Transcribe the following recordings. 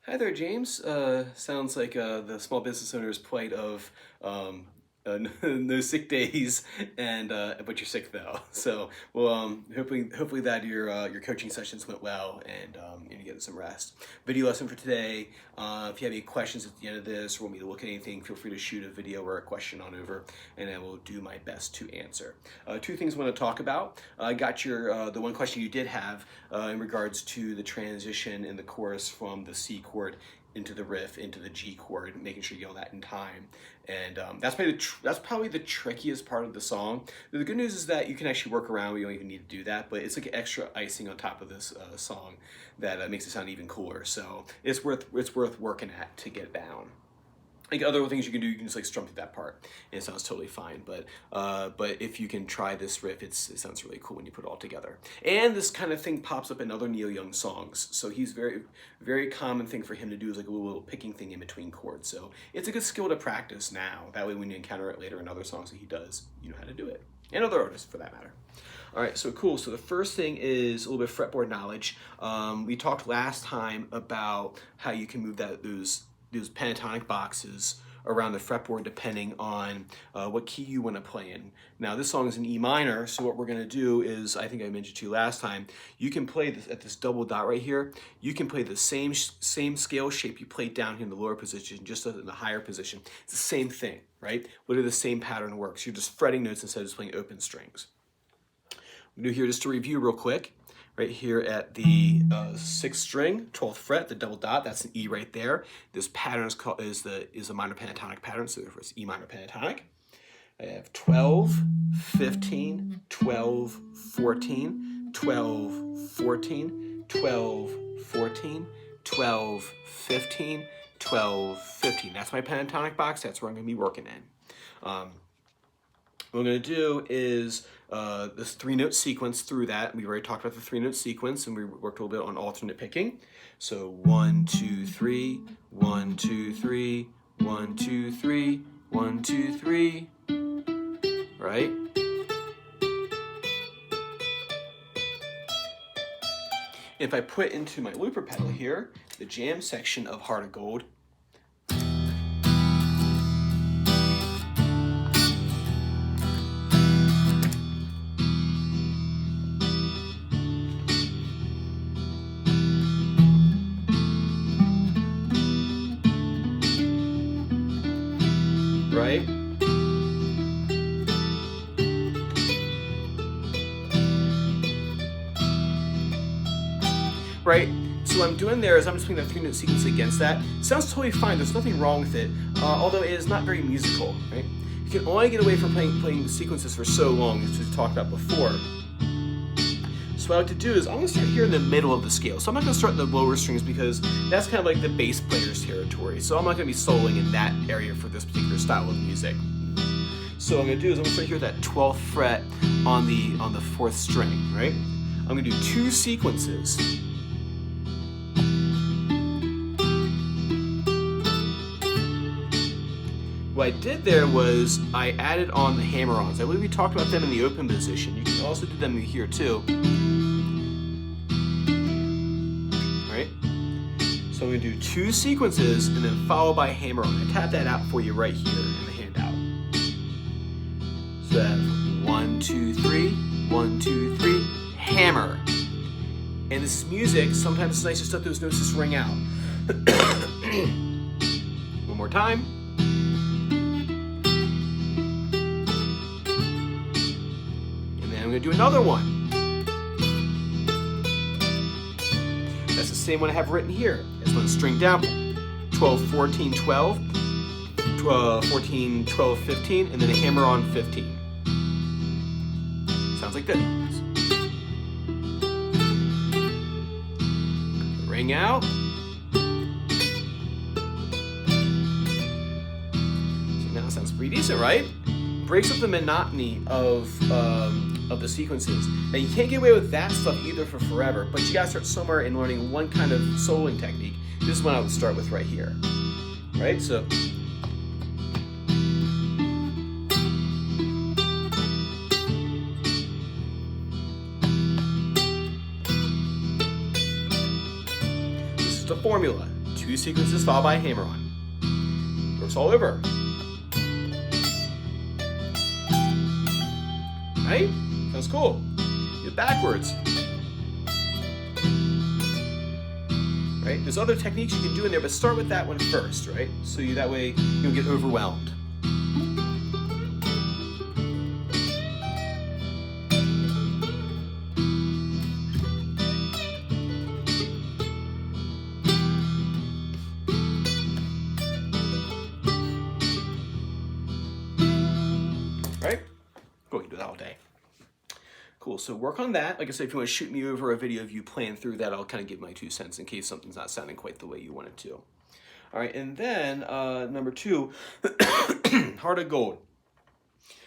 Hi there, James. Sounds like the small business owner's plight of um, no sick days, and but you're sick though. So, well, hopefully that your coaching sessions went well, and you're getting some rest. Video lesson for today. If you have any questions at the end of this, or want me to look at anything, feel free to shoot a video or a question on over, and I will do my best to answer. Two things I want to talk about. I got your the one question you did have in regards to the transition in the chorus from the C chord into the riff into the G chord, making sure you get all that in time. And that's probably the trickiest part of the song. The good news is that you can actually work around. We don't even need to do that, but it's like extra icing on top of this song that makes it sound even cooler. So it's worth working at to get down. Like other things you can do, you can just like strum through that part, and it sounds totally fine. But if you can try this riff, it sounds really cool when you put it all together. And this kind of thing pops up in other Neil Young songs. So he's very common thing for him to do is like a little picking thing in between chords. So it's a good skill to practice now. That way, when you encounter it later in other songs that he does, you know how to do it, and other artists for that matter. All right, so cool. So the first thing is a little bit of fretboard knowledge. We talked last time about how you can move those pentatonic boxes around the fretboard depending on what key you want to play in. Now this song is in E minor, so what we're going to do is, I think I mentioned to you last time, you can play this at this double dot right here. You can play the same scale shape you played down here in the lower position, just in the higher position. It's the same thing, right? Literally the same pattern works. You're just fretting notes instead of just playing open strings. I'm going to do here just to review real quick. Right here at the 6th string, 12th fret, the double dot, that's an E right there. This pattern is a minor pentatonic pattern, so therefore it's E minor pentatonic. I have 12, 15, 12, 14, 12, 14, 12, 14, 12, 15, 12, 15. That's my pentatonic box. That's where I'm going to be working in. What I'm going to do is this 3-note sequence through that. We've already talked about the 3-note sequence, and we worked a little bit on alternate picking. So 1, 2, 3, 1, 2, 3, 1, 2, 3, 1, 2, 3, right? If I put into my looper pedal here, the jam section of Heart of Gold, right? Right? So what I'm doing there is I'm just playing the 3-note sequence against that. It sounds totally fine. There's nothing wrong with it, although it is not very musical, right? You can only get away from playing sequences for so long, as we've talked about before. So what I like to do is I'm going to start here in the middle of the scale. So I'm not going to start in the lower strings because that's kind of like the bass player's territory. So I'm not going to be soloing in that area for this particular style of music. So what I'm going to do is I'm going to start here at that 12th fret on the 4th string, right? I'm going to do 2 sequences. What I did there was I added on the hammer-ons. I believe we talked about them in the open position. You can also do them here too. Right? So I'm going to do 2 sequences and then followed by hammer-on. I tap that out for you right here in the handout. So that's 1, 2, 3, 1, 2, 3, hammer. And this is music. Sometimes it's nice just to let those notes just ring out. One more time. I'm going to do another one. That's the same one I have written here. It's one string down. 12, 14, 12, 12, 14, 12, 15, and then a hammer on 15. Sounds like this. Ring out. So now it sounds pretty decent, right? Breaks up the monotony of the sequences. Now you can't get away with that stuff either for forever, but you gotta start somewhere in learning one kind of soloing technique. This is what I would start with right here. Right? So this is the formula. 2 sequences followed by a hammer-on. Works all over. Right? Sounds cool. Do it backwards. Right? There's other techniques you can do in there, but start with that one first, right? So that way you don't get overwhelmed. Right? Go and do that all day. Cool, so work on that. Like I said, if you want to shoot me over a video of you playing through that, I'll kind of give my 2 cents in case something's not sounding quite the way you want it to. All right, and then number 2, Heart of Gold.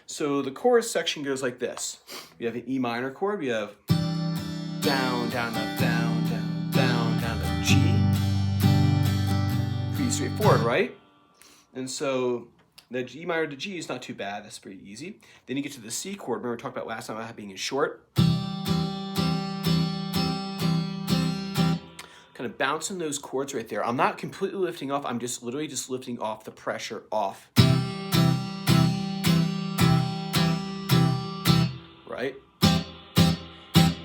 So the chorus section goes like this. We have an E minor chord, we have down, down, up, down, down, down, down, up, G. Pretty straightforward, right? And so the G minor to G is not too bad, that's pretty easy. Then you get to the C chord. Remember we talked about last time about being in short? Kind of bouncing those chords right there. I'm not completely lifting off, I'm just literally just lifting off the pressure off. Right?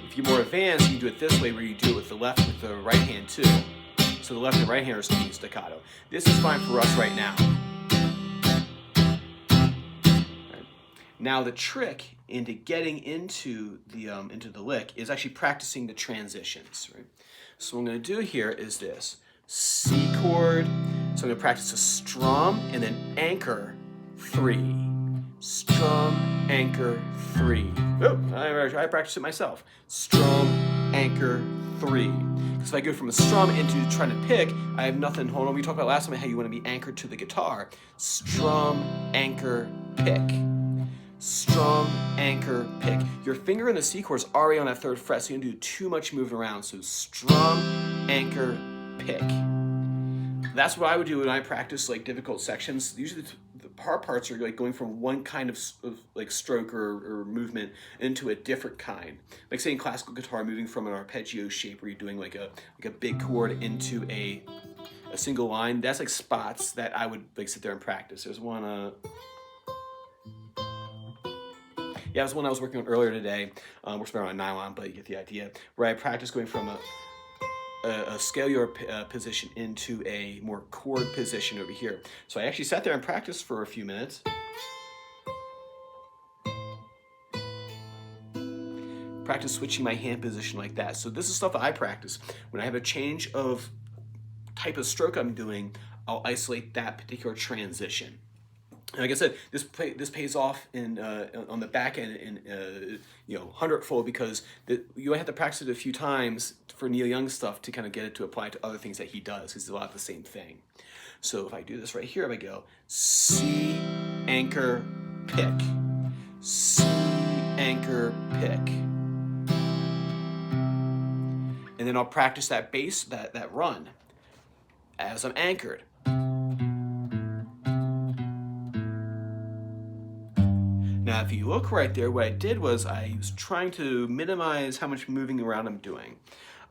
If you're more advanced, you can do it this way where you do it with the left, with the right hand too. So the left and right hand are speaking staccato. This is fine for us right now. Now the trick into getting into the lick is actually practicing the transitions, right? So what I'm going to do here is this C chord. So I'm going to practice a strum and then anchor 3. Strum, anchor 3. Oh, I practiced it myself. Strum, anchor 3. Because if I go from a strum into trying to pick, I have nothing. Hold on, we talked about last time how you want to be anchored to the guitar. Strum, anchor, pick. Strum, anchor, pick. Your finger in the C chord is already on that 3rd fret, so you don't do too much moving around. So strum, anchor, pick. That's what I would do when I practice like difficult sections. Usually the hard parts are like going from one kind of like stroke or movement into a different kind. Like say in classical guitar, moving from an arpeggio shape where you're doing like a big chord into a single line. That's like spots that I would like sit there and practice. There's one. Yeah, it was one I was working on earlier today. We're spinning on nylon, but you get the idea. Where I practice going from a scalar position into a more chord position over here. So I actually sat there and practiced for a few minutes. Practice switching my hand position like that. So this is stuff that I practice. When I have a change of type of stroke I'm doing, I'll isolate that particular transition. And like I said, this pays off in on the back end in 100-fold because you have to practice it a few times for Neil Young stuff to kind of get it to apply to other things that he does. He's a lot of the same thing. So if I do this right here, if I go C, anchor, pick, C, anchor, pick, and then I'll practice that bass, that run as I'm anchored. Now, if you look right there, what I did was I was trying to minimize how much moving around I'm doing.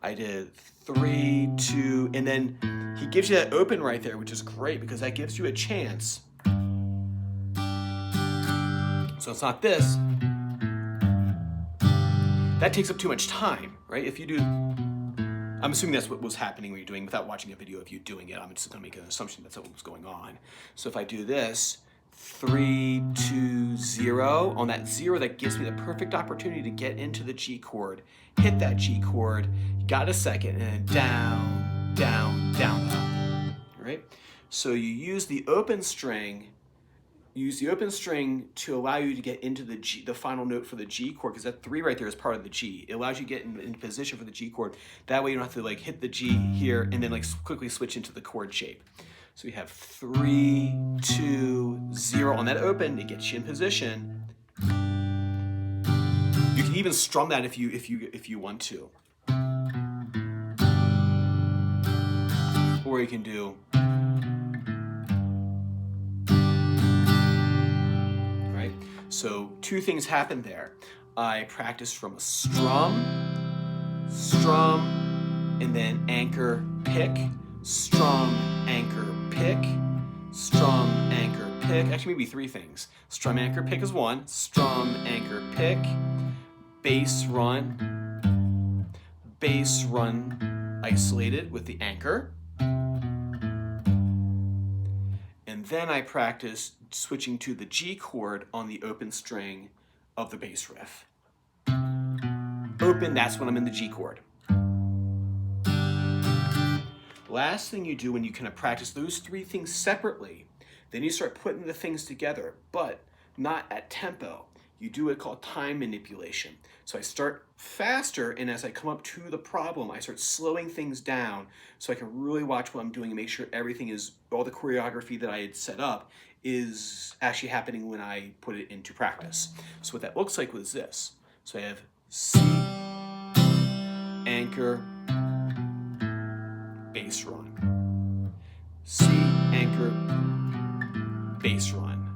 I did 3, 2, and then he gives you that open right there, which is great because that gives you a chance. So it's not this. That takes up too much time, right? If you do, I'm assuming that's what was happening when you're doing, without watching a video of you doing it. I'm just gonna make an assumption that's what was going on. So if I do this, 3, 2, 0. On that 0, that gives me the perfect opportunity to get into the G chord, hit that G chord, you got a second, and then down, down, down, up. Right? So you use the open string to allow you to get into the final note for the G chord, because that 3 right there is part of the G. It allows you to get in position for the G chord. That way you don't have to like hit the G here and then like quickly switch into the chord shape. So we have 3, 2, 0 on that open. It gets you in position. You can even strum that if you want to, or you can do. Right. So 2 things happen there. I practice from a strum, and then anchor, pick. strum, anchor, pick, strum, anchor, pick. Actually, maybe 3 things. Strum, anchor, pick is 1. Strum, anchor, pick, bass run, isolated with the anchor. And then I practice switching to the G chord on the open string of the bass riff. Open, that's when I'm in the G chord. Last thing you do when you kind of practice those 3 things separately, then you start putting the things together, but not at tempo. You do what called time manipulation. So I start faster, and as I come up to the problem, I start slowing things down so I can really watch what I'm doing and make sure everything is, all the choreography that I had set up is actually happening when I put it into practice. So what that looks like was this. So I have C, anchor, bass run. C, anchor, bass run.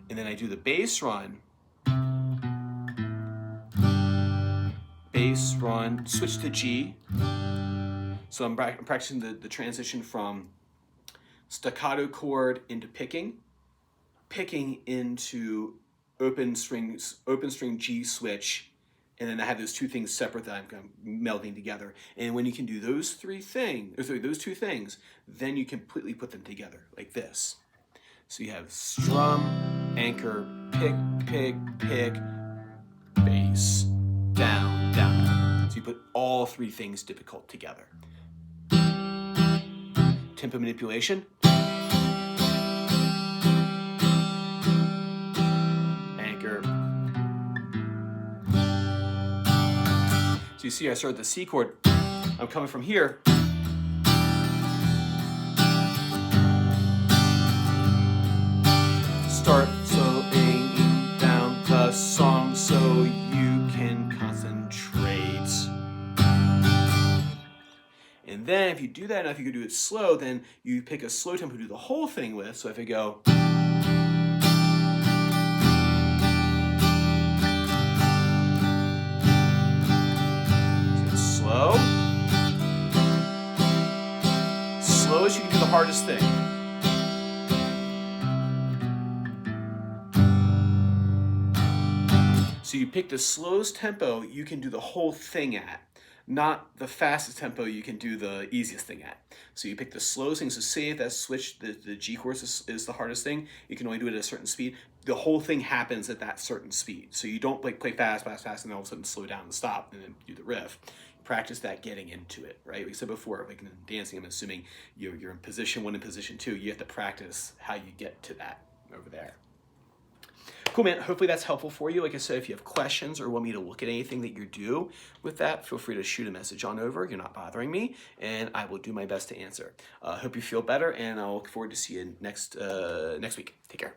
And then I do the bass run, switch to G. So I'm practicing the transition from staccato chord into picking into open string G switch, and then I have those 2 things separate that I'm kind of melding together. And when you can do those 2 things, then you completely put them together like this. So you have strum, anchor, pick, bass, down, down. So you put all 3 things difficult together. Tempo manipulation. Anchor. So you see I started the C chord. I'm coming from here. Start slowing down the song so you can concentrate. And then if you do that enough, you can do it slow, then you pick a slow tempo to do the whole thing with. So if I go, so slow as you can do the hardest thing. So you pick the slowest tempo you can do the whole thing at, not the fastest tempo you can do the easiest thing at. So you pick the slowest thing. So say if that switch, the G chord is the hardest thing, you can only do it at a certain speed. The whole thing happens at that certain speed. So you don't like play fast, and then all of a sudden slow down and stop and then do the riff. Practice that getting into it, right? We said before, like in dancing, I'm assuming you're in position 1 and position 2. You have to practice how you get to that over there. Cool, man. Hopefully that's helpful for you. Like I said, if you have questions or want me to look at anything that you do with that, feel free to shoot a message on over. You're not bothering me, and I will do my best to answer. Hope you feel better, and I'll look forward to see you next week. Take care.